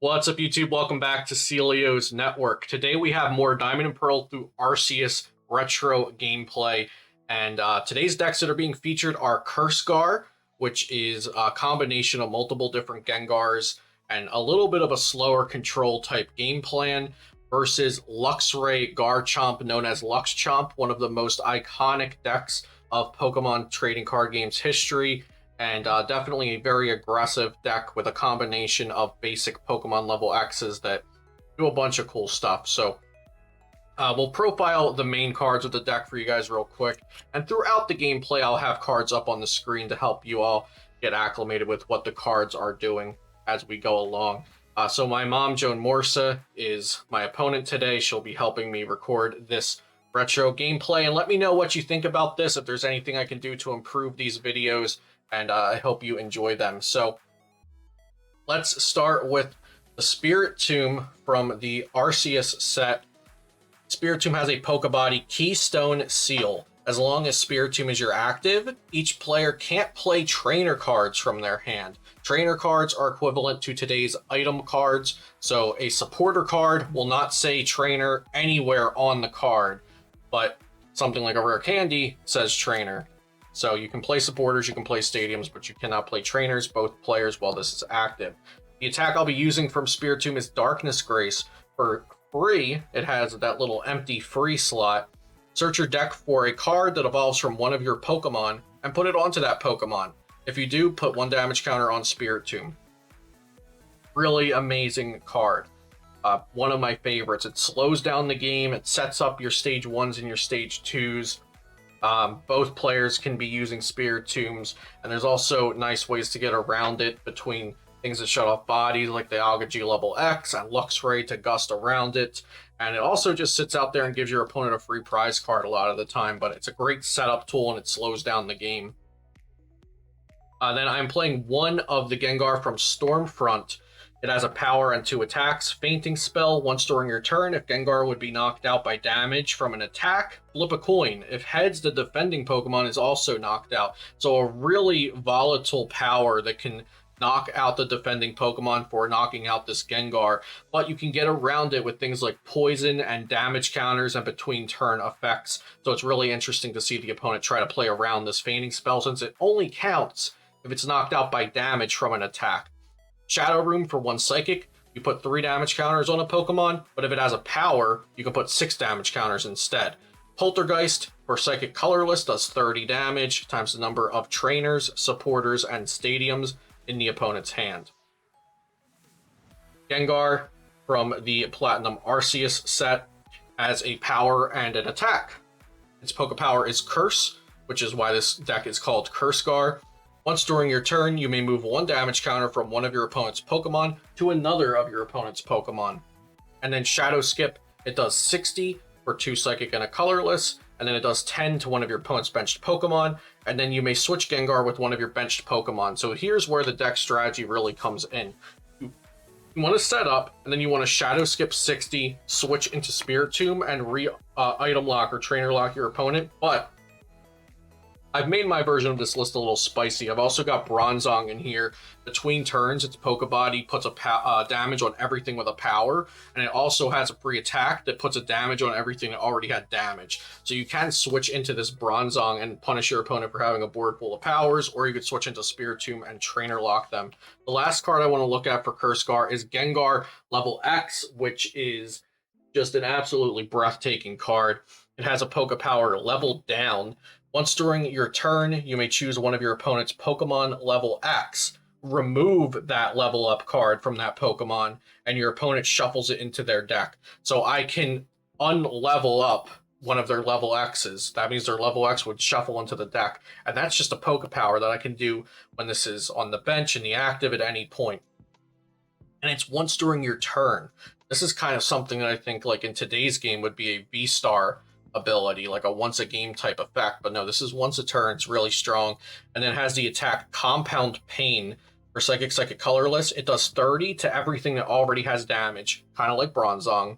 What's up, YouTube? Welcome back to Celio's Network. Today we have more Diamond and Pearl through Arceus retro gameplay. And today's decks that are being featured are CurseGar, which is a combination of multiple different Gengars and a little bit of a slower control type game plan, versus Luxray Garchomp, known as LuxChomp, one of the most iconic decks of Pokemon trading card games history. And definitely a very aggressive deck with a combination of basic Pokemon level X's that do a bunch of cool stuff. So we'll profile the main cards of the deck for you guys real quick. And throughout the gameplay, I'll have cards up on the screen to help you all get acclimated with what the cards are doing as we go along. So my mom, Joan Morsa, is my opponent today. She'll be helping me record this retro gameplay. And let me know what you think about this, if there's anything I can do to improve these videos. And I hope you enjoy them. So let's start with the Spirit Tomb from the Arceus set. Spirit Tomb has a Pokebody Keystone Seal. As long as Spirit Tomb is your active, each player can't play trainer cards from their hand. Trainer cards are equivalent to today's item cards. So a supporter card will not say trainer anywhere on the card, but something like a rare candy says trainer. So you can play supporters, you can play stadiums, but you cannot play trainers, both players, while this is active. The attack I'll be using from Spirit Tomb is Darkness Grace. For free, it has that little empty free slot. Search your deck for a card that evolves from one of your Pokemon and put it onto that Pokemon. If you do, put 1 damage counter on Spirit Tomb. Really amazing card. One of my favorites. It slows down the game, it sets up your stage 1s and your stage 2s. Both players can be using Spirit Tombs, and there's also nice ways to get around it between things that shut off bodies like the lv.x and Luxray to gust around it. And it also just sits out there and gives your opponent a free prize card a lot of the time, but it's a great setup tool and it slows down the game. Then I'm playing one of the Gengar from Stormfront. It has a power and 2 attacks. Fainting spell. Once during your turn, if Gengar would be knocked out by damage from an attack, flip a coin. If heads, the defending Pokemon is also knocked out. So a really volatile power that can knock out the defending Pokemon for knocking out this Gengar. But you can get around it with things like poison and damage counters and between turn effects. So it's really interesting to see the opponent try to play around this fainting spell, since it only counts if it's knocked out by damage from an attack. Shadow Room for 1 psychic. You put 3 damage counters on a Pokemon, but if it has a power, you can put 6 damage counters instead. Poltergeist for psychic colorless does 30 damage times the number of trainers, supporters, and stadiums in the opponent's hand. Gengar from the Platinum Arceus set has a power and an attack. Its Pokepower is Curse, which is why this deck is called CurseGar. Once during your turn, you may move 1 damage counter from one of your opponent's Pokemon to another of your opponent's Pokemon. And then Shadow Skip, it does 60 for 2 Psychic and a Colorless, and then it does 10 to one of your opponent's benched Pokemon, and then you may switch Gengar with one of your benched Pokemon. So here's where the deck strategy really comes in. You want to set up, and then you want to Shadow Skip 60, switch into Spirit Tomb, and item lock or trainer lock your opponent, but I've made my version of this list a little spicy. I've also got Bronzong in here. Between turns, its Pokebody puts a damage on everything with a power, and it also has a free attack that puts a damage on everything that already had damage. So you can switch into this Bronzong and punish your opponent for having a board full of powers, or you could switch into Spirit Tomb and trainer lock them. The last card I want to look at for CurseGar is Gengar level X, which is just an absolutely breathtaking card. It has a Pokepower level down. Once during your turn, you may choose one of your opponent's Pokemon level X. Remove that level up card from that Pokemon, and your opponent shuffles it into their deck. So I can unlevel up one of their level X's. That means their level X would shuffle into the deck. And that's just a Pokepower that I can do when this is on the bench in the active at any point. And it's once during your turn. This is kind of something that I think, like in today's game, would be a V-Star ability, like a once a game type effect, but no, this is once a turn. It's really strong. And then it has the attack Compound Pain for psychic colorless. It does 30 to everything that already has damage, kind of like Bronzong.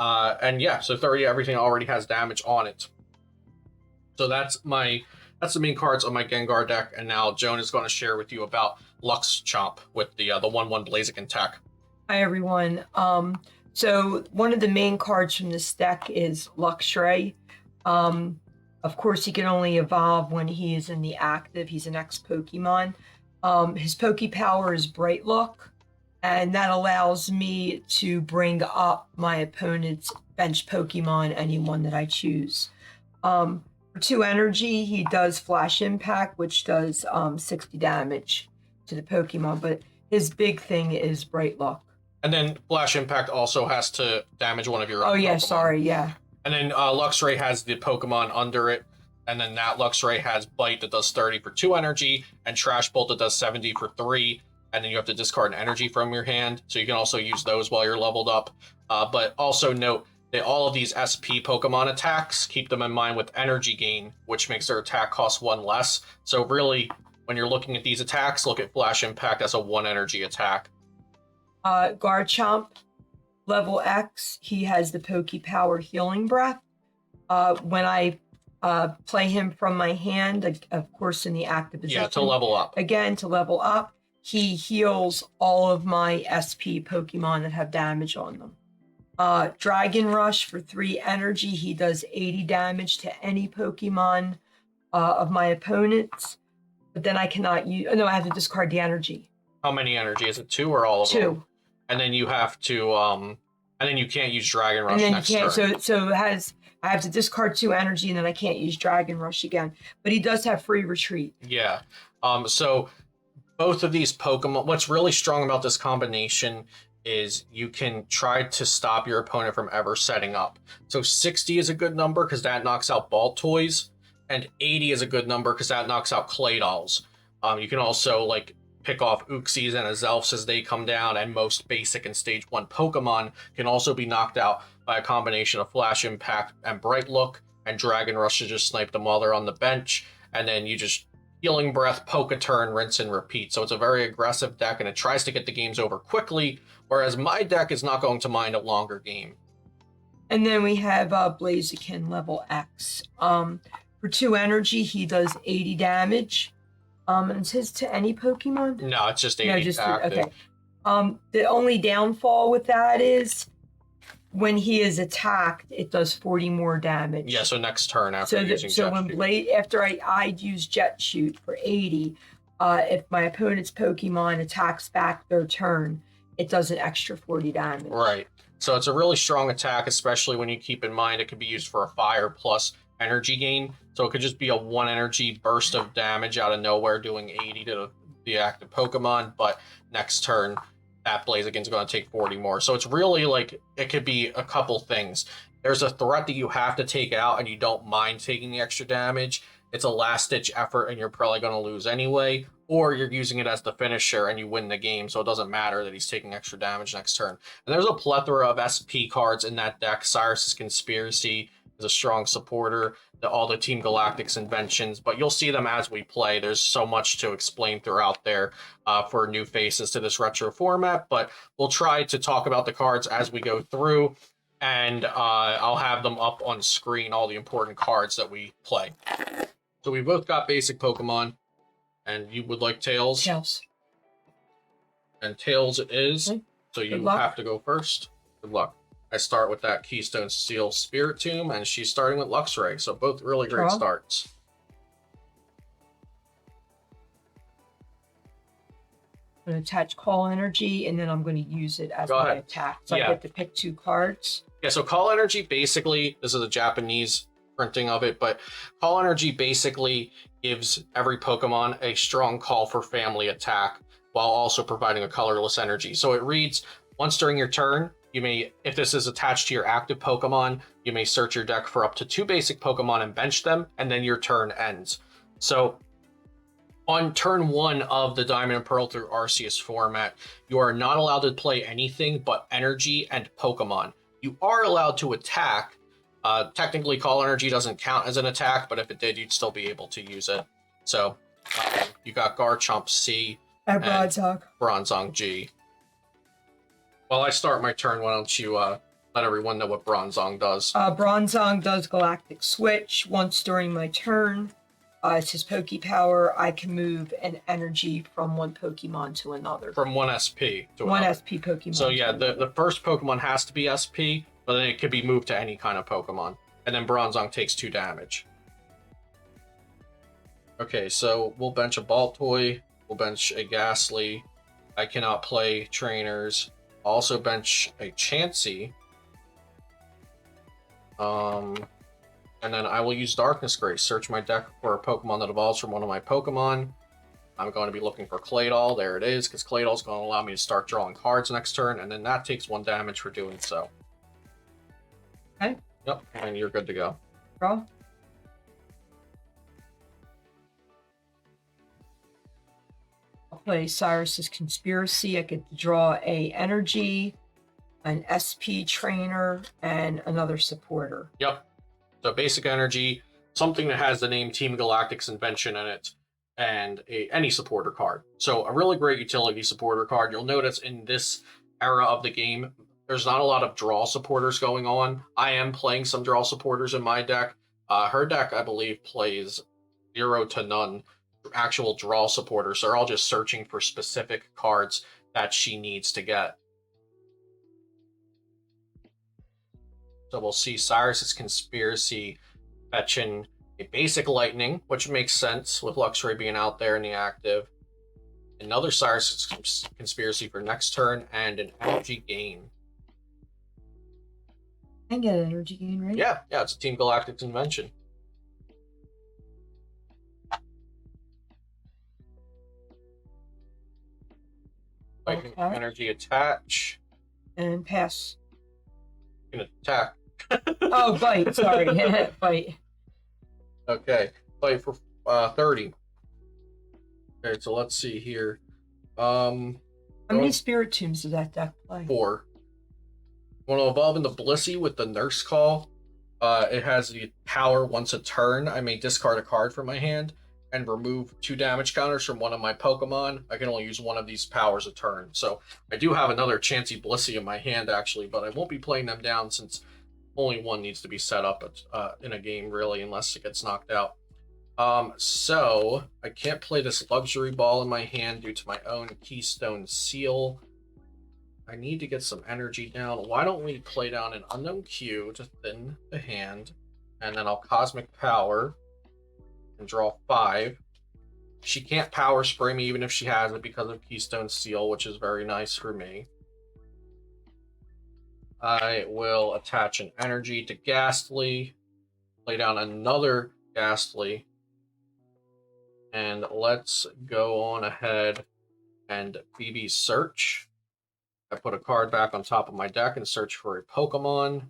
And yeah, so 30 to everything that already has damage on it. So that's the main cards on my Gengar deck. And now Joan is going to share with you about LuxChomp with the 1/1 Blaziken tech. Hi everyone. So one of the main cards from this deck is Luxray. Of course, he can only evolve when he is in the active. He's an ex-Pokemon. His Poke Power is Bright Look, and that allows me to bring up my opponent's bench Pokemon, anyone that I choose. For 2 energy, he does Flash Impact, which does 60 damage to the Pokemon, but his big thing is Bright Look. And then Flash Impact also has to damage one of your own yeah, Pokemon. sorry, yeah. And then Luxray has the Pokemon under it. And then that Luxray has Bite that does 30 for 2 energy, and Trash Bolt that does 70 for 3. And then you have to discard an energy from your hand. So you can also use those while you're leveled up. But also note that all of these SP Pokemon attacks, keep them in mind with energy gain, which makes their attack cost 1 less. So really, when you're looking at these attacks, look at Flash Impact as a 1 energy attack. Garchomp, level X, he has the Poke Power Healing Breath. When I play him from my hand, of course in the active position. Yeah, to level up. Again, to level up, he heals all of my SP Pokemon that have damage on them. Dragon Rush for 3 energy, he does 80 damage to any Pokemon of my opponents. But then I cannot use, I have to discard the energy. How many energy? Is it 2 or all of 2. them? And then you have to, and then you can't use Dragon Rush and then next you can't, turn. So I have to discard 2 energy, and then I can't use Dragon Rush again. But he does have free retreat. Yeah. So both of these Pokemon, what's really strong about this combination is you can try to stop your opponent from ever setting up. So 60 is a good number because that knocks out ball toys, and 80 is a good number because that knocks out clay dolls. You can also like pick off Uxies and Azelfs as they come down, and most basic and stage 1 Pokemon can also be knocked out by a combination of Flash Impact and Bright Look, and Dragon Rush to just snipe them while they're on the bench, and then you just Healing Breath, poke a turn, rinse and repeat. So it's a very aggressive deck, and it tries to get the games over quickly, whereas my deck is not going to mind a longer game. And then we have Blaziken, level X. For 2 energy, he does 80 damage. And it's his to any Pokemon? No, it's just 80 no, just active. Okay. The only downfall with that is when he is attacked, it does 40 more damage. Yeah, so next turn after using so Jet when Shoot. after I'd use Jet Shoot for 80, if my opponent's Pokemon attacks back their turn, it does an extra 40 damage. Right. So it's a really strong attack, especially when you keep in mind it could be used for a fire plus energy gain. So it could just be a 1 energy burst of damage out of nowhere doing 80 to the active Pokemon, but next turn that Blaziken's going to take 40 more. So it's really like, it could be a couple things. There's a threat that you have to take out and you don't mind taking the extra damage. It's a last-ditch effort and you're probably going to lose anyway, or you're using it as the finisher and you win the game, so it doesn't matter that he's taking extra damage next turn. And there's a plethora of SP cards in that deck. Cyrus's Conspiracy is a strong supporter, all the Team Galactic's inventions, but you'll see them as we play. There's so much to explain throughout there for new faces to this retro format, but we'll try to talk about the cards as we go through, and I'll have them up on screen, all the important cards that we play. So we both got basic Pokemon, and you would like Tails? Tails. And Tails it is, Okay. So you have to go first. Good luck. I start with that Keystone Steel Spirit Tomb, and she's starting with Luxray, so both really great starts. I'm going to attach Call Energy, and then I'm going to use it as my attack. So I get to pick 2 cards. Yeah, so Call Energy basically, this is a Japanese printing of it, but Call Energy basically gives every Pokemon a strong call for family attack while also providing a colorless energy. So it reads, once during your turn, you may, if this is attached to your active Pokemon, you may search your deck for up to 2 basic Pokemon and bench them, and then your turn ends. So on turn 1 of the Diamond and Pearl through Arceus format, you are not allowed to play anything but energy and Pokemon. You are allowed to attack. Technically, Call Energy doesn't count as an attack, but if it did, you'd still be able to use it. So you got Garchomp C and Bronzong G. While I start my turn, why don't you let everyone know what Bronzong does? Bronzong does Galactic Switch once during my turn. It's his Poke Power. I can move an energy from one Pokemon to another. From one SP to one another. SP Pokemon. So yeah, the first Pokemon has to be SP, but then it could be moved to any kind of Pokemon. And then Bronzong takes 2 damage. Okay, so we'll bench a Baltoy, we'll bench a Ghastly. I cannot play trainers. I'll also bench a Chansey. And then I will use Darkness Grace. Search my deck for a Pokemon that evolves from one of my Pokemon. I'm going to be looking for Claydol. There it is, because Claydol's going to allow me to start drawing cards next turn, and then that takes 1 damage for doing so. Okay. Yep, and you're good to go. Draw. I'll play Cyrus's Conspiracy. I get to draw a energy, an SP trainer, and another supporter. Yep. So basic energy, something that has the name Team Galactic's invention in it, and any supporter card. So a really great utility supporter card. You'll notice in this era of the game, there's not a lot of draw supporters going on. I am playing some draw supporters in my deck. Her deck, I believe, plays 0 to none actual draw supporters. They're all just searching for specific cards that she needs to get. So we'll see Cyrus's Conspiracy fetching a basic Lightning, which makes sense with Luxray being out there in the active. Another Cyrus's Conspiracy for next turn, and an Energy Gain. I can get an Energy Gain, right? Yeah, it's a Team Galactic's invention. Okay. Energy attach. And pass. You can attack. Oh, bite. Sorry. Bite. Okay. Fight for 30. Okay, so let's see here. How many Spirit Tombs does that deck play? 4. Want to evolve into Blissey with the Nurse Call. It has the power once a turn. I may discard a card from my hand and remove 2 damage counters from one of my Pokemon. I can only use one of these powers a turn. So I do have another Chansey Blissey in my hand, actually, but I won't be playing them down since only one needs to be set up in a game, really, unless it gets knocked out. So I can't play this Luxury Ball in my hand due to my own Keystone Seal. I need to get some energy down. Why don't we play down an Unknown Q to thin the hand, and then I'll Cosmic Power and draw 5. She can't Power Spray me even if she has it because of Keystone Seal, which is very nice for me. I will attach an energy to Ghastly, play down another Ghastly, and let's go on ahead and BB search. I put a card back on top of my deck and search for a Pokemon.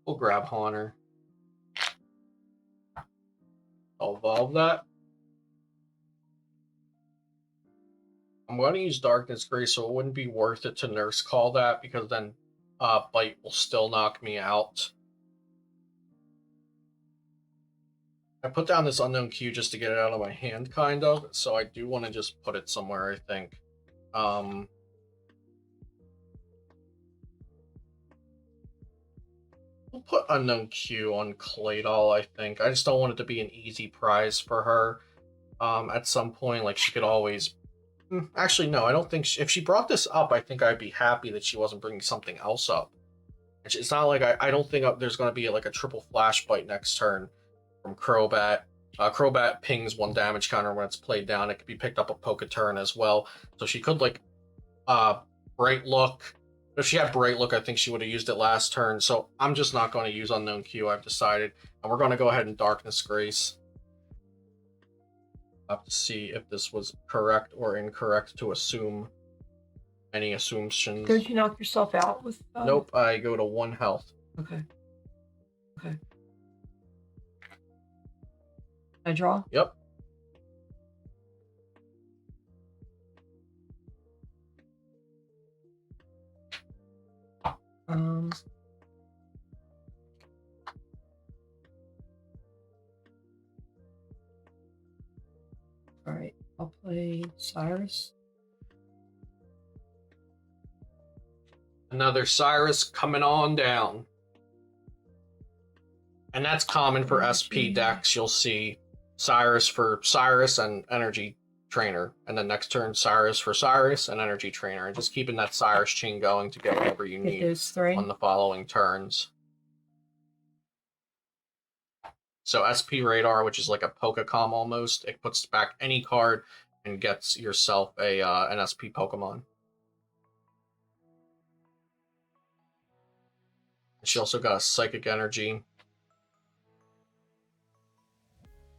We'll grab Haunter. I'll evolve that. I'm going to use Darkness Grace, so it wouldn't be worth it to Nurse Call that, because then Bite will still knock me out. I put down this Unknown Q just to get it out of my hand, kind of, so I do want to just put it somewhere, I think. We'll put Unknown Q on Claydol, I think. I just don't want it to be an easy prize for her. At some point, like, she could always... Actually, no, I don't think... If she brought this up, I think I'd be happy that she wasn't bringing something else up. It's not like... I don't think there's going to be, like, a triple Flash Bite next turn from Crobat. Crobat pings 1 damage counter when it's played down. It could be picked up a Poke turn as well. So she could, like, Bright Look. If she had Bright Look, I think she would have used it last turn. So I'm just not going to use Unknown Q, I've decided. And we're going to go ahead and Darkness Grace. I'll have to see if this was correct or incorrect to assume any assumptions. Don't you knock yourself out with... Nope, I go to 1 health. Okay. Okay. I draw? Yep. All right, I'll play Cyrus. Another Cyrus coming on down. And that's common for SP decks. You'll see Cyrus for Cyrus and Energy Trainer. And then next turn, Cyrus for Cyrus and Energy Trainer. And just keeping that Cyrus chain going to get whatever you need those three on the following turns. So SP Radar, which is like a Pokecom almost, it puts back any card and gets yourself a an SP Pokemon. She also got a Psychic Energy.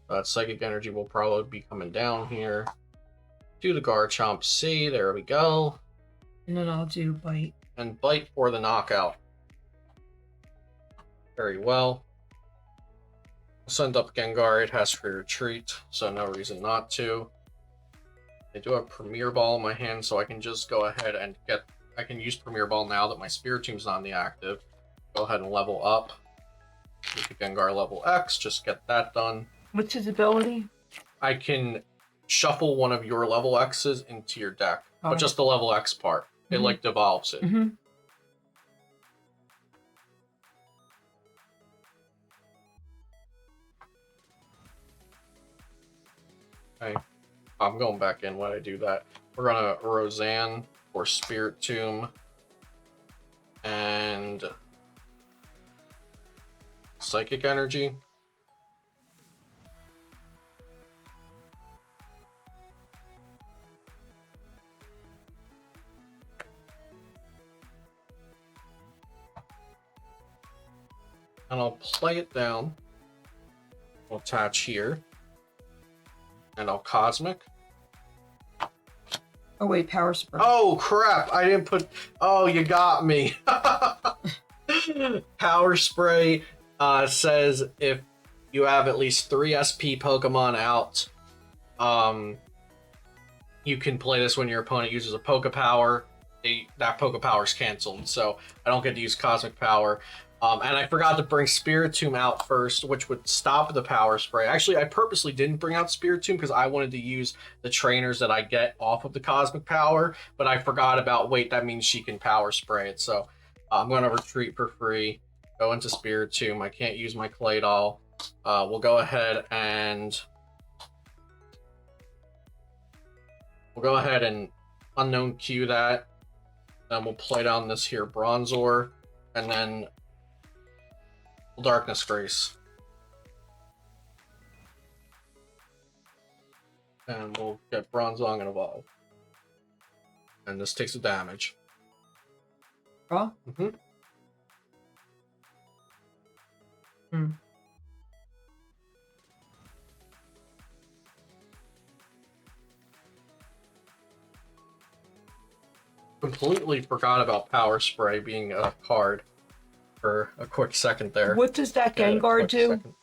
That Psychic Energy will probably be coming down here. Do the Garchomp C, there we go. and then I'll do Bite. And Bite for the knockout. Very well. Send up Gengar, it has free retreat, so no reason not to. I do have Premier Ball in my hand, so I can just go ahead and I can use Premier Ball now that my Spiritom's not on the active. Go ahead and level up. Make the Gengar level X, just get that done. What's his ability? I can shuffle one of your level X's into your deck, but just the level X part. It like devolves it. Okay, I'm going back in when I do that. We're gonna Roseanne or Spirit Tomb and Psychic Energy. And I'll play it down. I'll attach here. And I'll Cosmic. Oh wait, Power Spray. Oh crap, I didn't put... Oh, you got me. Power Spray says if you have at least 3 SP Pokemon out, you can play this when your opponent uses a Poke Power. That Poke Power is canceled, so I don't get to use Cosmic Power. And I forgot to bring Spiritomb out first, which would stop the Power Spray. Actually, I purposely didn't bring out Spiritomb because I wanted to use the trainers that I get off of the Cosmic Power, but I forgot about, wait, that means she can Power Spray it. So I'm going to retreat for free, go into Spiritomb. I can't use my Clay Doll. We'll go ahead and Unknown Q that. Then we'll play down this here Bronzor, and then Darkness Grace. And we'll get Bronzong and Evolve. And this takes the damage. Draw? Completely forgot about Power Spray being a card for a quick second there. What does that Gengar do? Second.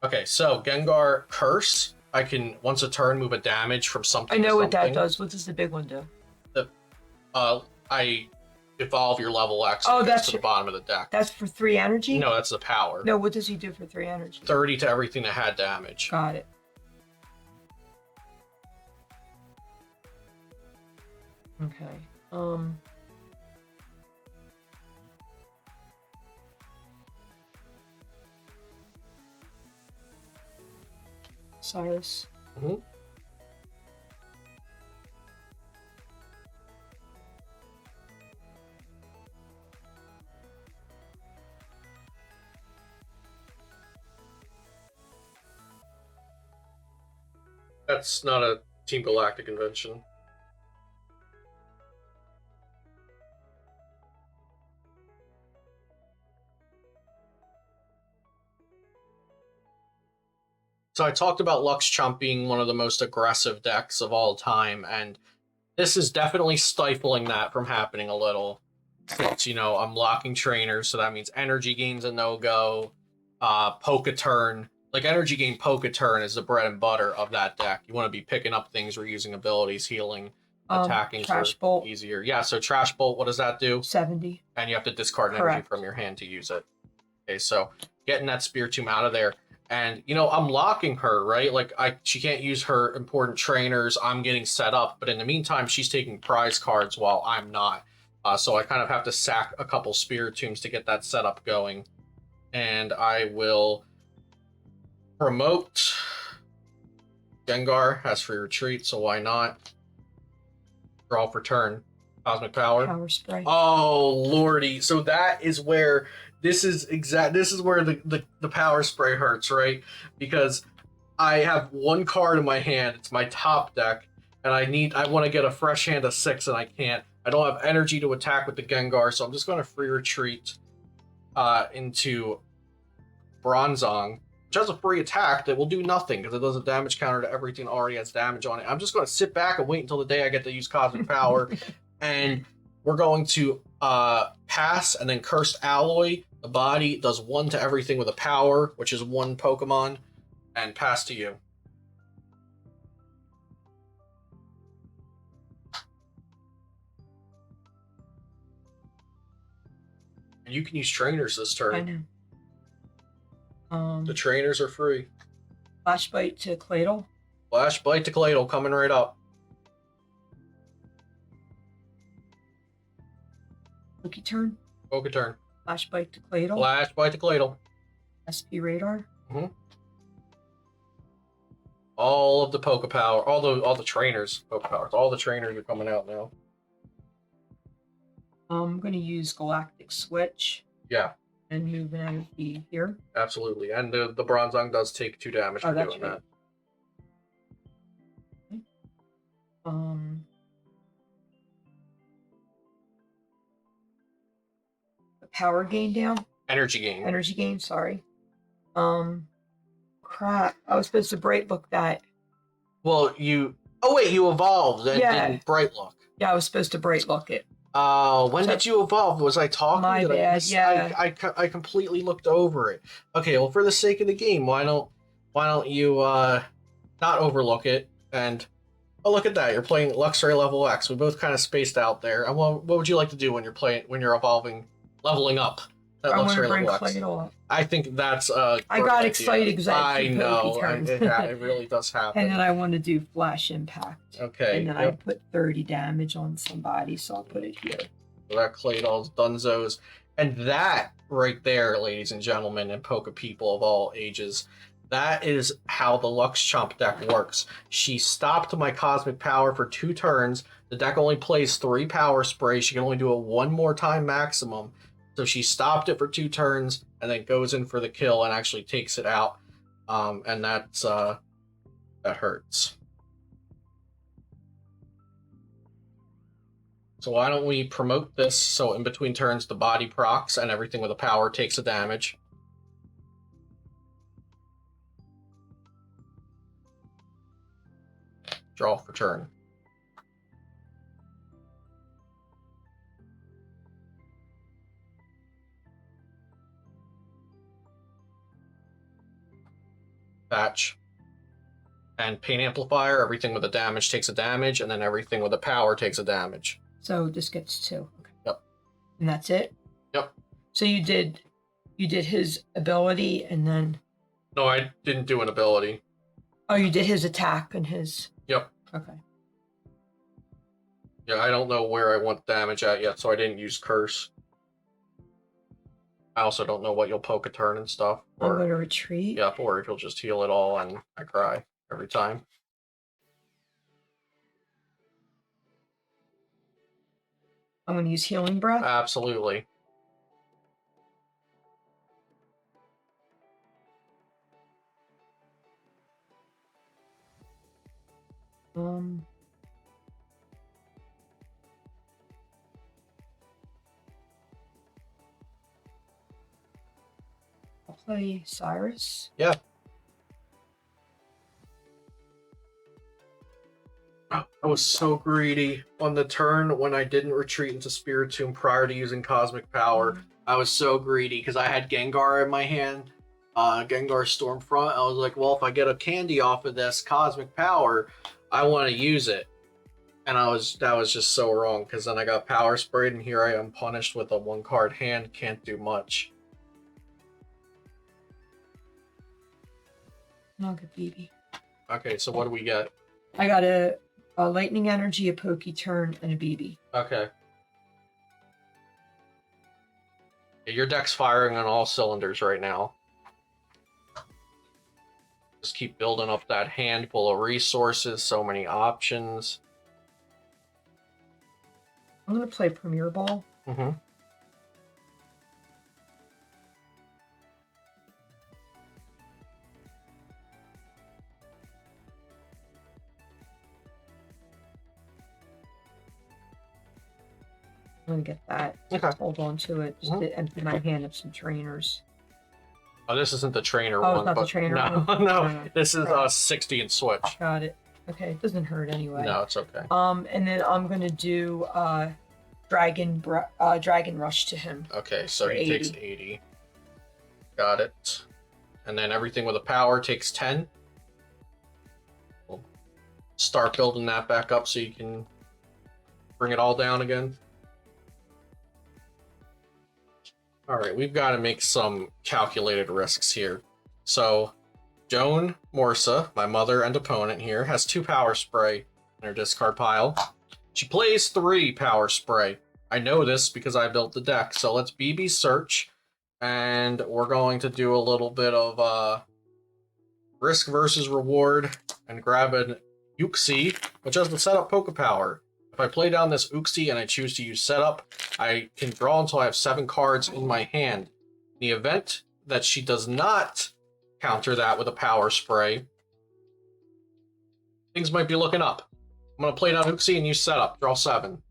Okay, so Gengar Curse. I can, once a turn, move a damage from something I know to what that something. does. What does the big one do? I evolve your level X that's to the bottom of the deck. That's for 3 energy? No, that's the power. No, what does he do for 3 energy? 30 to everything that had damage. Got it. Okay. Cyrus. That's not a Team Galactic convention. So I talked about LuxChomp being one of the most aggressive decks of all time, and this is definitely stifling that from happening a little. Since, you know, I'm locking trainers, so that means energy gain's a no-go. Poke-a-turn. Like, energy gain Poke-a-turn is the bread and butter of that deck. You want to be picking up things or using abilities, healing, attacking Trash for Bolt. easier. Yeah, so Trash Bolt, what does that do? 70. And you have to discard an energy from your hand to use it. Okay, so getting that Spiritomb out of there. And, you know, I'm locking her, right? Like, she can't use her important trainers. I'm getting set up. But in the meantime, she's taking prize cards while I'm not. So I kind of have to sack a couple Spiritombs to get that setup going. And I will promote. Gengar has free retreat, so why not? Draw for turn. Cosmic Power. Power Spray. Oh lordy! So that is where this is where the Power Spray hurts, right? Because I have one card in my hand. It's my top deck, and I want to get a fresh hand of 6, and I can't. I don't have energy to attack with the Gengar, so I'm just going to free retreat into Bronzong, which has a free attack that will do nothing because it does a damage counter to everything that already has damage on it. I'm just going to sit back and wait until the day I get to use Cosmic Power, and we're going to pass and then Cursed Alloy. The body does 1 to everything with a power, which is 1 Pokemon, and pass to you. And you can use trainers this turn. I know. The trainers are free. Flash Bite to Claydol. Flash Bite to Claydol coming right up. Poke turn. Poke turn. Flash Bite to Claydol. Flash Bite to Claydol. SP Radar. Mm-hmm. All of the Poke Power, all the trainers, Poke Powers, all the trainers are coming out now. I'm going to use Galactic Switch. Yeah. And move an energy here. Absolutely. And the Bronzong does take 2 damage for doing that. Okay. The power gain down. Energy gain. Energy gain, sorry. Crap. I was supposed to bright look that. Well, you evolved and Yeah. didn't bright look. Yeah, I was supposed to bright look it. When did you evolve? Was I talking? My bad, yeah. I completely looked over it. Okay, well, for the sake of the game, why don't you not overlook it? And oh, look at that, you're playing Luxray level X. We both kind of spaced out there. And what would you like to do when you're evolving, leveling up? That I want to Luxray bring level X. Claydol up. I think that's I got excited because I know, it really does happen. And then I want to do Flash Impact. Okay. And then I put 30 damage on somebody, so I'll put it here. So that Claydol's Dunzos. And that right there, ladies and gentlemen, and Poke people of all ages, that is how the LuxChomp deck works. She stopped my Cosmic Power for 2 turns. The deck only plays 3 Power Sprays. She can only do it 1 more time maximum. So she stopped it for 2 turns and then goes in for the kill and actually takes it out. And that's that hurts. So why don't we promote this so in between turns the body procs and everything with a power takes a damage. Draw for turn. Patch. And Pain Amplifier, everything with a damage takes a damage, and then everything with a power takes a damage. So this gets 2. Okay. Yep. And that's it? Yep. So you did his ability and then... No, I didn't do an ability. Oh, you did his attack and his... Yep. Okay. Yeah, I don't know where I want damage at yet, so I didn't use Curse. I also don't know what you'll poke a turn and stuff. I'm going to retreat. Yeah, or if you'll just heal it all and I cry every time. I'm going to use Healing Breath. Absolutely. I'll play Cyrus. Yeah. I was so greedy on the turn when I didn't retreat into Spiritomb prior to using Cosmic Power. I was so greedy because I had Gengar in my hand, Gengar Stormfront. I was like, well, if I get a candy off of this Cosmic Power, I want to use it. And that was just so wrong because then I got Power Sprayed and here I am punished with a 1-card hand, can't do much. I'll get BB. Okay, so what do we get? I got a Lightning Energy, a Poke Turn, and a BB. Okay. Your deck's firing on all cylinders right now. Just keep building up that handful of resources, so many options. I'm gonna play Premier Ball. Mm-hmm. I'm gonna get that. Okay. Hold on to it just to empty my hand of some trainers. Oh, this isn't the trainer Oh, one. it's not but the trainer no, one? no. This is Right. 60 and switch. Got it. Okay, it doesn't hurt anyway. No, it's okay. And then I'm gonna do Dragon Rush to him. Okay, so For he takes 80. 80. Got it. And then everything with a power takes 10. We'll start building that back up so you can bring it all down again. All right, we've got to make some calculated risks here. So, Joan Morsa, my mother and opponent here, has 2 Power Spray in her discard pile. She plays 3 Power Spray. I know this because I built the deck. So let's BB search, and we're going to do a little bit of risk versus reward and grab an Uxie, which has the setup Poke Power. If I play down this Uxie and I choose to use setup, I can draw until I have 7 cards in my hand. In the event that she does not counter that with a Power Spray, things might be looking up. I'm going to play down Uxie and use setup. Draw 7.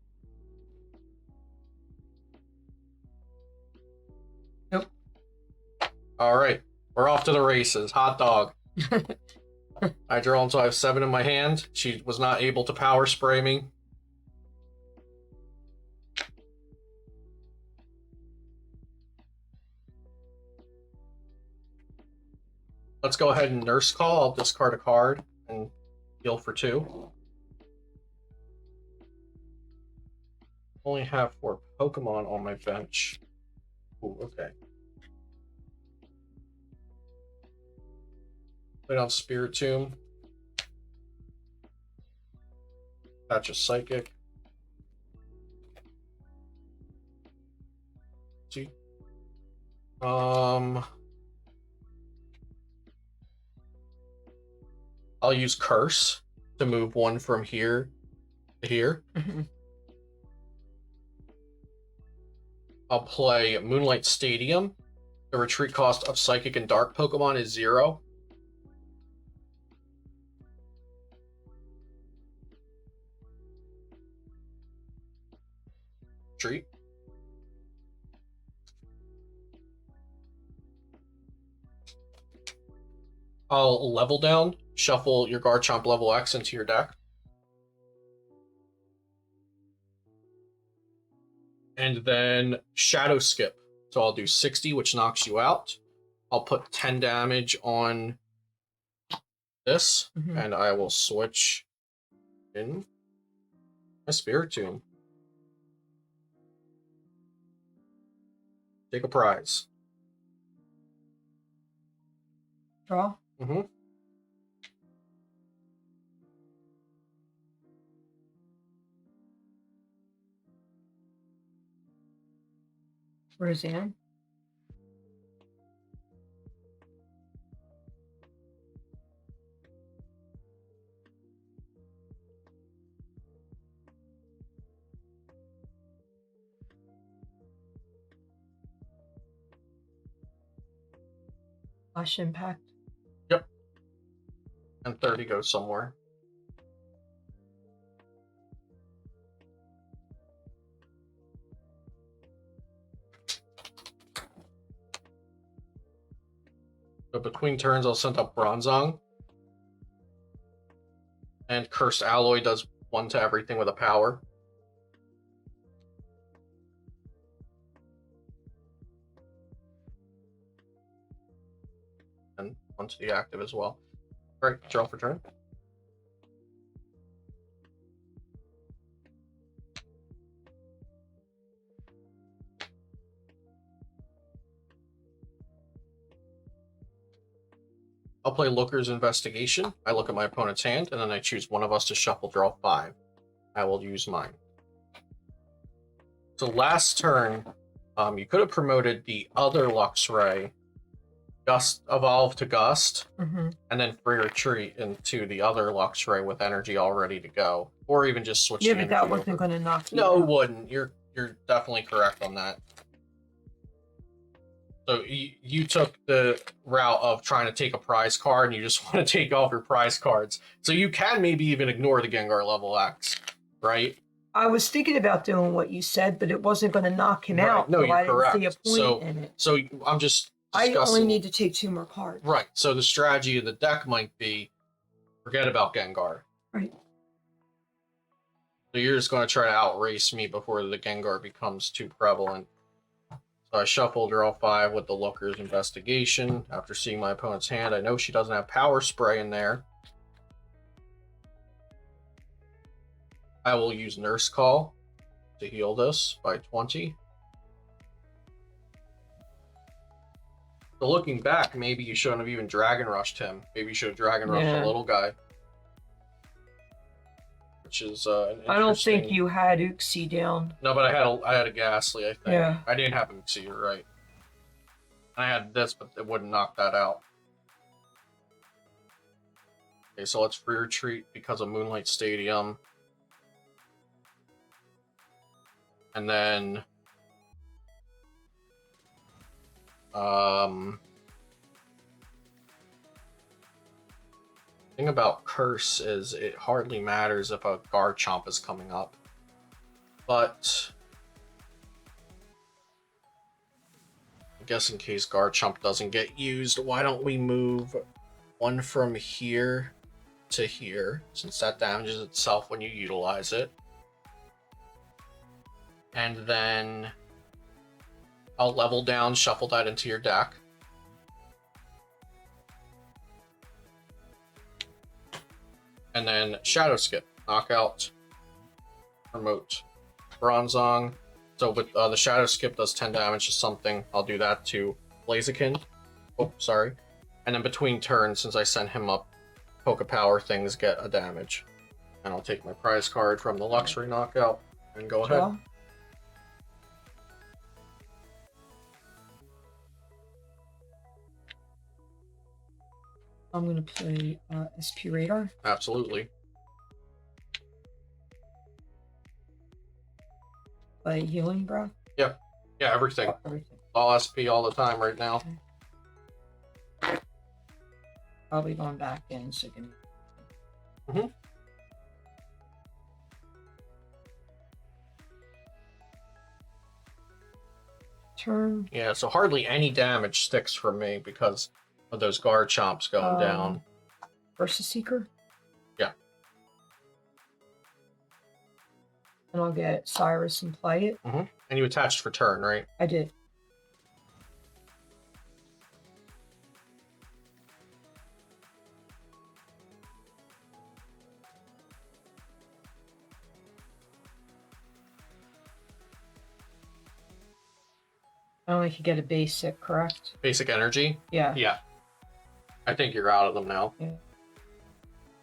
Nope. All right. We're off to the races. Hot dog. I draw until I have 7 in my hand. She was not able to Power Spray me. Let's go ahead and Nurse Call. I'll discard a card and heal for 2. Only have 4 Pokemon on my bench. Ooh, okay. Play on Spiritomb. Patch a Psychic. See? I'll use Curse to move 1 from here to here. I'll play Moonlight Stadium. The retreat cost of Psychic and Dark Pokemon is 0. Retreat. I'll level down, shuffle your Garchomp lv.x into your deck. And then Shadow Skip. So I'll do 60, which knocks you out. I'll put 10 damage on this, and I will switch in my Spiritomb. Take a prize. Draw? Mm-hmm. Roseanne? Flash Impact? Yep. And 30 goes somewhere. So between turns, I'll send up Bronzong. And Cursed Alloy does 1 to everything with a power. And 1 to the active as well. Alright, draw for turn. I'll play Looker's Investigation. I look at my opponent's hand, and then I choose one of us to shuffle draw 5. I will use mine. So last turn, You could have promoted the other Luxray, Gust Evolve to Gust, Mm-hmm. and then free retreat into the other Luxray with energy all ready to go, or even just switch. Yeah, the but that energy wasn't over. going to knock you No, it out. wouldn't. You're definitely correct on that. So you took the route of trying to take a prize card, and you just want to take off your prize cards. So you can maybe even ignore the Gengar level X, right? I was thinking about doing what you said, but it wasn't going to knock him Right. out. No, so you're I didn't see a correct. point in it. So I'm just I discussing. only need to take 2 more cards. Right. So the strategy of the deck might be forget about Gengar. Right. So you're just going to try to outrace me before the Gengar becomes too prevalent. So I shuffled draw 5 with the Looker's Investigation. After seeing my opponent's hand, I know she doesn't have Power Spray in there. I will use Nurse Call to heal this by 20. So looking back, maybe you shouldn't have even Dragon Rushed him. Maybe you should have Dragon Rushed the little guy. Which is an I don't think interesting... you had Uxie down. No, but I had a Ghastly, I think. Yeah. I didn't have Uxie, you're right. I had this, but it wouldn't knock that out. Okay, so let's free retreat because of Moonlight Stadium. And then... thing about Curse is it hardly matters if a Garchomp is coming up. But... I guess in case Garchomp doesn't get used, why don't we move one from here to here, since that damages itself when you utilize it. And then I'll level down, shuffle that into your deck. And then Shadow Skip, knockout, promote Bronzong. So with the Shadow Skip does 10 damage to something, I'll do that to Blaziken. Oh, sorry. And then between turns, since I sent him up, Poke Power things get a damage. And I'll take my prize card from the Luxray knockout and go ahead. I'm going to play SP Radar. Absolutely. Play Healing Breath. Yeah. Yeah, everything. Everything. All SP all the time right now. Okay. Probably going back in, so give me... Mm-hmm. Turn. Yeah, so hardly any damage sticks for me because of those Garchomps going down. Versus Seeker. Yeah. And I'll get Cyrus and play it. Mm-hmm. And you attached for turn, right? I did. I only could get a basic, correct? Basic energy? Yeah. Yeah. I think you're out of them now. Yeah.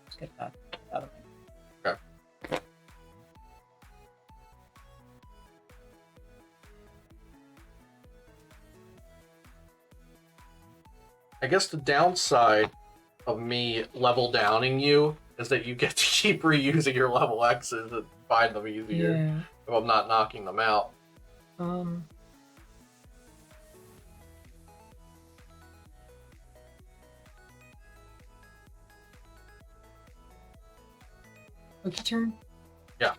Let's get that out of it. Okay. I guess the downside of me level downing you is that you get to keep reusing your level X's and find them easier Yeah. if I'm not knocking them out. Rookie turn? Yeah.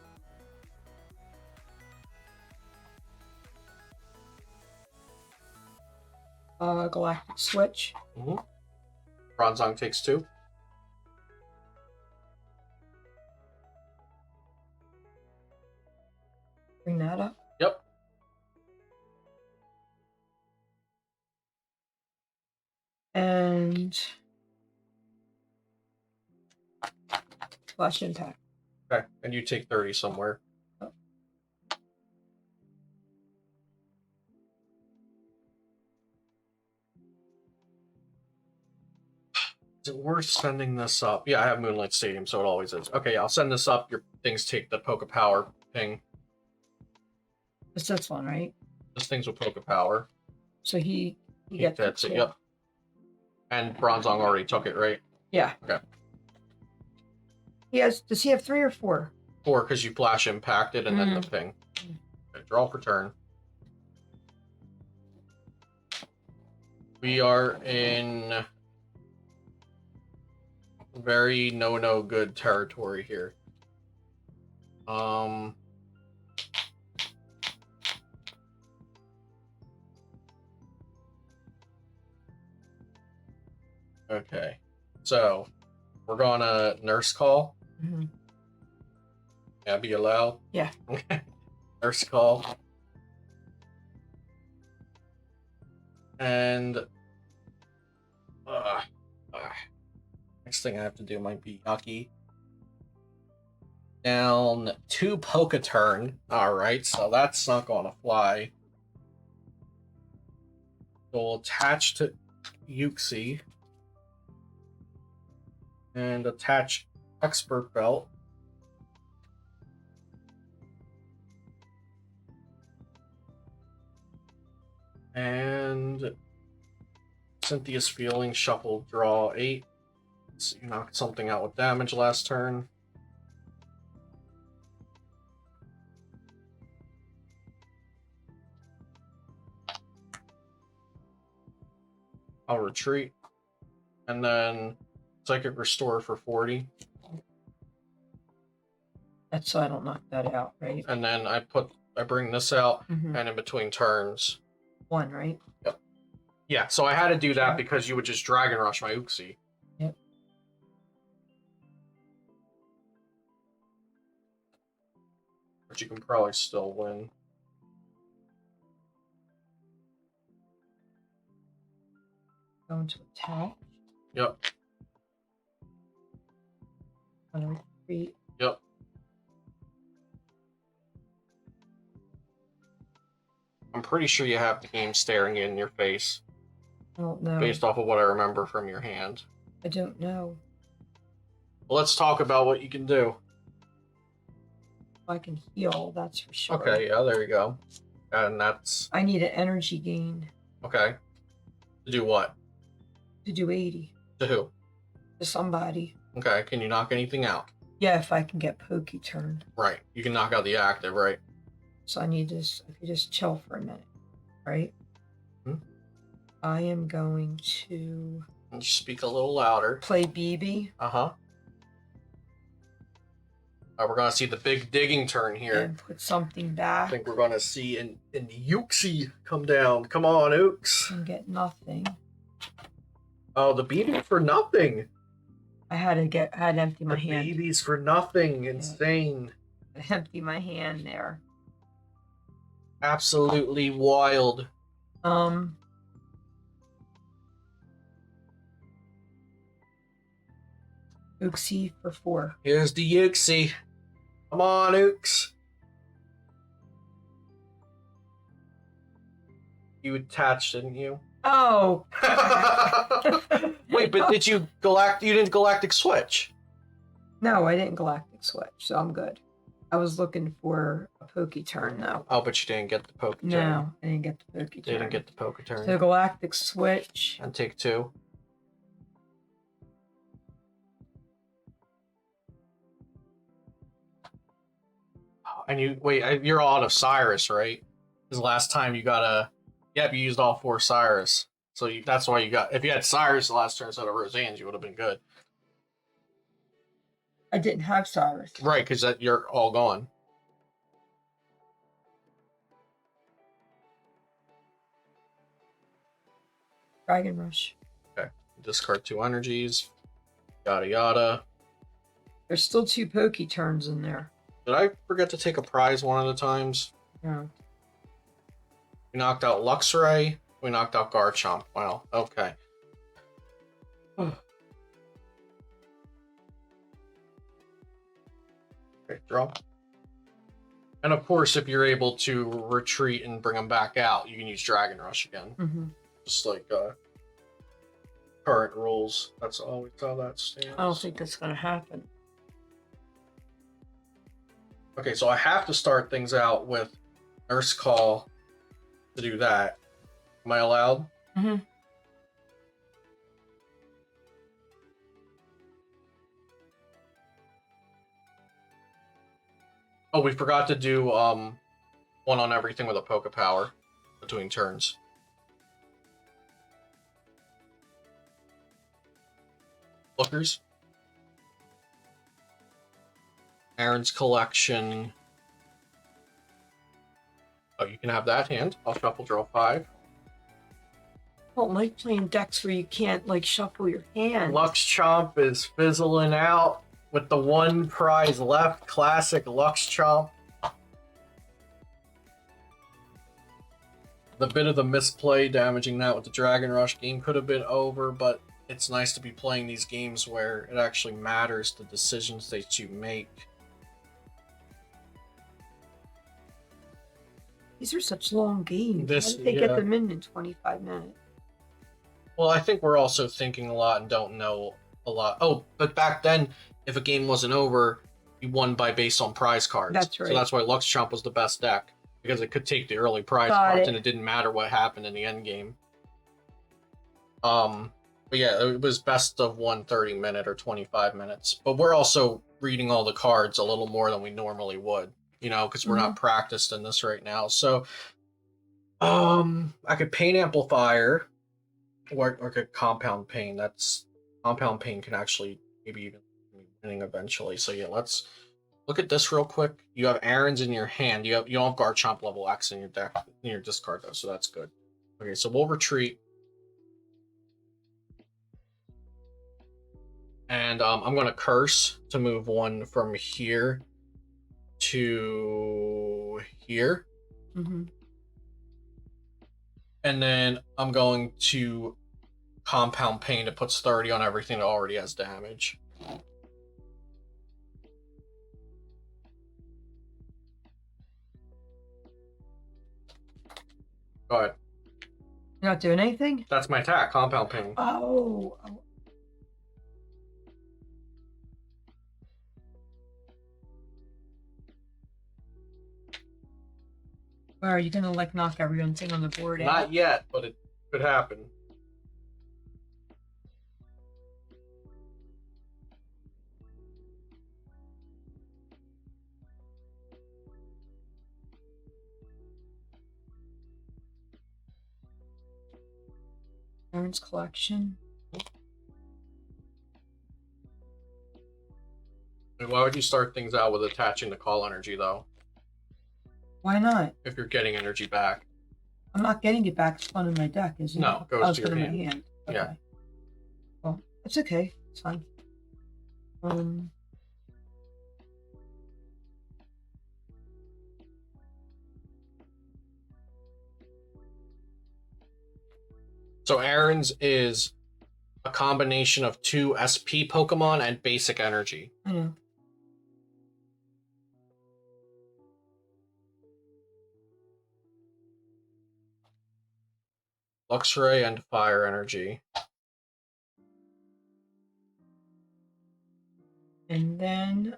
Galactic Switch. Mm-hmm. Bronzong takes 2. Bring that up. Yep. And Flash Impact. Okay, and you take 30 somewhere. Oh. Is it worth sending this up? Yeah, I have Moonlight Stadium, so it always is. Okay, I'll send this up. Your things take the Poke Power ping. It's this one, right? This thing's with Poke Power. So he gets That's it. Yep. And Bronzong already took it, right? Yeah. Okay. Does he have 3 or 4? 4 because you flash impacted and then the ping. Okay, draw for turn. We are in very no good territory here. Okay. So we're gonna Nurse Call. Mm-hmm. Yeah, be allowed? Yeah. Okay. Nurse Call. And next thing I have to do might be yucky. Down 2 Poke turn. Alright, so that's not gonna fly. So we'll attach to Yuxi. And attach Expert Belt. And Cynthia's Feeling, shuffle, draw 8. So you knocked something out with damage last turn. I'll retreat. And then Psychic Restore for 40. That's so I don't knock that out, right? And then I bring this out, Mm-hmm. and in between turns. 1, right? Yep. Yeah, so I had to do that because you would just Dragon Rush my Uxie. Yep. But you can probably still win. Going to attack. Yep. Retreat. Yep. I'm pretty sure you have the game staring in your face. I don't know. Based off of what I remember from your hand. I don't know. Well, let's talk about what you can do. I can heal, that's for sure. Okay, yeah, there you go. And that's... I need an energy gain. Okay. To do what? To do 80. To who? To somebody. Okay, can you knock anything out? Yeah, if I can get Pokey turn. Right, you can knock out the active, right? So I need this. I could just chill for a minute, right? I am going to Just speak a little louder. play BB. Uh-huh. We're gonna see the big digging turn here. And put something back. I think we're gonna see an Yuxi come down. Come on, Ooks. And get nothing. Oh, the BB for nothing. I had to empty my The hand. BB's for nothing. Insane. Empty my hand there. Absolutely wild. Uxie for 4. Here's the Yuxi. Come on, Ooks. You attached, didn't you? Oh! Wait, but did you didn't Galactic Switch? No, I didn't Galactic Switch, so I'm good. I was looking for a Pokey turn, though. Oh, but you didn't get the Poke turn. No, I didn't get the Pokey turn. Didn't get the Poke turn. So Galactic Switch. And take 2. And you're all out of Cyrus, right? Because last time you got you used all 4 Cyrus. So that's why you got, if you had Cyrus the last turn instead of Roseanne's, you would have been good. I didn't have Cyrus. Right, because you're all gone. Dragon Rush. Okay, discard 2 energies. Yada yada. There's still 2 Pokey turns in there. Did I forget to take a prize one of the times? No. We knocked out Luxray. We knocked out Garchomp. Wow, okay. Okay, draw. And of course, if you're able to retreat and bring them back out, you can use Dragon Rush again. Mm-hmm. Just like current rules. That's always how that stands. I don't think that's going to happen. Okay, so I have to start things out with Nurse Call to do that. Am I allowed? Mm-hmm. Oh, we forgot to do one on everything with a Poke Power between turns. Lookers. Aaron's collection. Oh, you can have that hand. I'll shuffle, draw 5. I don't like playing decks where you can't like shuffle your hand. LuxChomp is fizzling out with the one prize left. Classic LuxChomp. The bit of the misplay damaging that with the Dragon Rush game could have been over, but it's nice to be playing these games where it actually matters the decisions that you make. These are such long games. How did they Yeah. get them in 25 minutes? Well, I think we're also thinking a lot and don't know a lot. Oh, but back then, if a game wasn't over, you won by based on prize cards. That's right. So that's why LuxChomp was the best deck, because it could take the early prize Got cards it. and it didn't matter what happened in the end game. But yeah, it was best of 1 30-minute or 25 minutes. But we're also reading all the cards a little more than we normally would, you know, because we're not practiced in this right now. So, I could Pain Amplifier. Or could Compound Pain. That's Compound Pain can actually maybe even be winning eventually. So yeah, let's look at this real quick. You have Aaron's in your hand. You don't have Garchomp level X in your deck in your discard though, so that's good. Okay, so we'll retreat. And I'm gonna curse to move one from here to here. Mm-hmm. And then I'm going to Compound Pain. It puts 30 on everything that already has damage. Go ahead. You're not doing anything? That's my attack, Compound Pain. Oh. Well, are you gonna like knock everyone's thing on the board out? Not yet, but it could happen. Aaron's collection. Why would you start things out with attaching the call energy, though? Why not? If you're getting energy back. I'm not getting it back. It's fun in my deck, isn't it? No, it goes to your in my hand. hand. Okay. Yeah. Well, it's okay. It's fine. So Aaron's is a combination of 2 SP Pokemon and basic energy. I know. Luxray and fire energy. And then,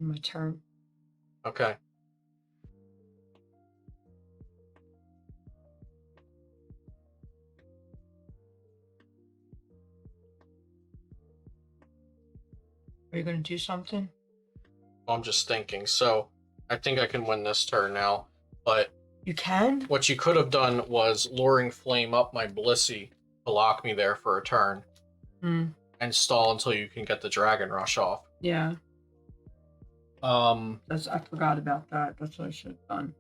my turn. Okay. Are you gonna do something? I'm just thinking. So I think I can win this turn now. But You can? what you could have done was Luring Flame up my Blissey to lock me there for a turn. And stall until you can get the Dragon Rush off. Yeah. I forgot about that. That's what I should have done.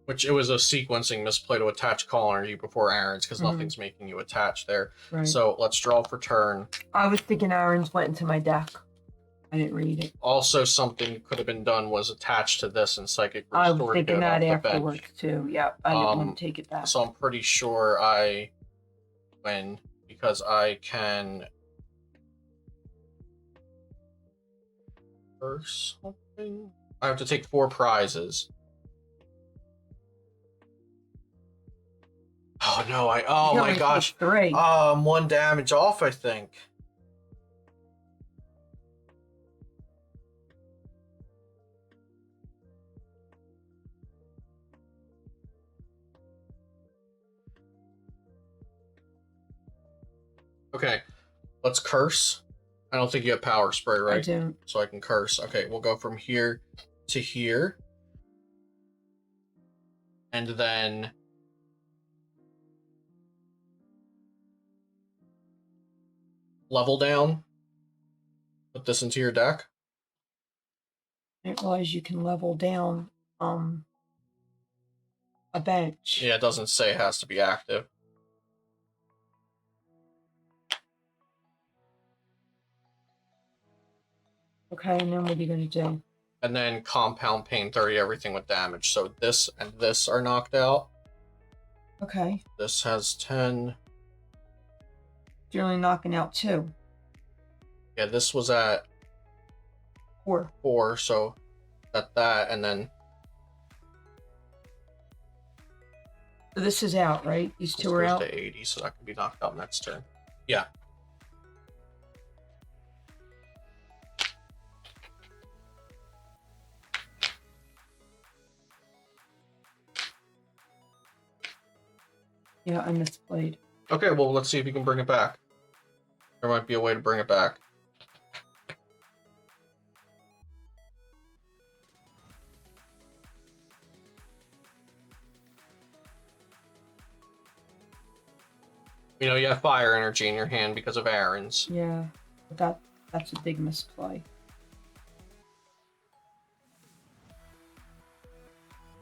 Which it was a sequencing misplay to attach call energy before Aaron's because nothing's making you attach there. Right. So let's draw for turn. I was thinking Aaron's went into my deck. I didn't read it. Also, something could have been done was attached to this and Psychic I Restore was to thinking get it that off the afterwards bench. too. Yeah, I didn't want to take it back. So I'm pretty sure I win because I can curse something. I have to take 4 prizes. Oh no, oh You my only gosh. take 3. I'm 1 damage off, I think. Okay, let's curse. I don't think you have power spray, right? I don't. So I can curse. Okay, we'll go from here to here. And then level down. Put this into your deck. I didn't realize you can level down a bench. Yeah, it doesn't say it has to be active. Okay, and then what are you going to do? And then compound pain 30 everything with damage. So this and this are knocked out. Okay. This has 10. You're only knocking out 2. Yeah, this was at 4. 4, so at that, and then So this is out, right? These this 2 are goes out. to 80, so that can be knocked out next turn. Yeah. Yeah, I misplayed. Okay, well, let's see if you can bring it back. There might be a way to bring it back. You know, you have fire energy in your hand because of Aaron's. Yeah, but that's a big misplay.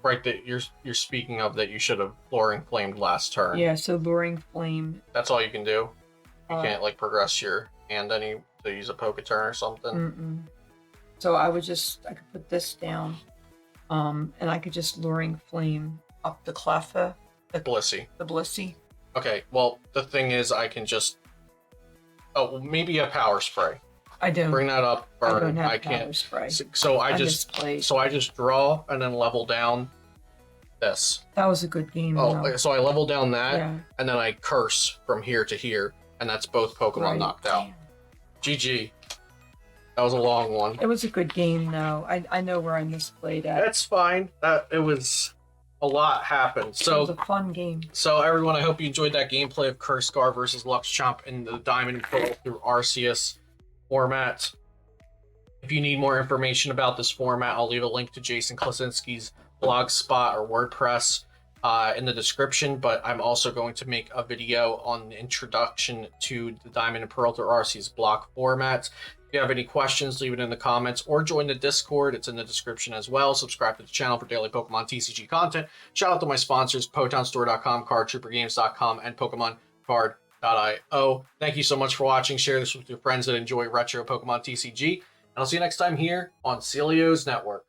Right, that you're speaking of that you should have Luring Flamed last turn. Yeah, so Luring Flame. That's all you can do. You Uh, can't, like, progress your hand any to use a Poketurn or something. So I could put this down, and I could just Luring Flame up the Cleffa, Blissey. the Blissey. Okay, well, the thing is, I can just... Oh, well, maybe a Power Spray. I don't. Bring that up, burn. I don't have I Power can't. Spray. So I misplayed. just draw and then level down this. That was a good game. Oh, though. so I level down that, Yeah. and then I curse from here to here, and that's both Pokemon Right. knocked out. Damn. GG. That was a long one. It was a good game, though. I know where I misplayed at. That's fine. It was a lot happened. It was a So fun game. everyone, I hope you enjoyed that gameplay of CurseGar versus LuxChomp in the Diamond and Pearl through Arceus format. If you need more information about this format, I'll leave a link to Jason Klasinski's blogspot or WordPress in the description, but I'm also going to make a video on the introduction to the Diamond and Pearl through Arceus block format. If you have any questions, leave it in the comments or join the Discord. It's in the description as well. Subscribe to the channel for daily Pokemon TCG content. Shout out to my sponsors, PotonStore.com, CardTrooperGames.com, and PokemonCard.io. Thank you so much for watching. Share this with your friends that enjoy retro Pokemon TCG. And I'll see you next time here on Celio's Network.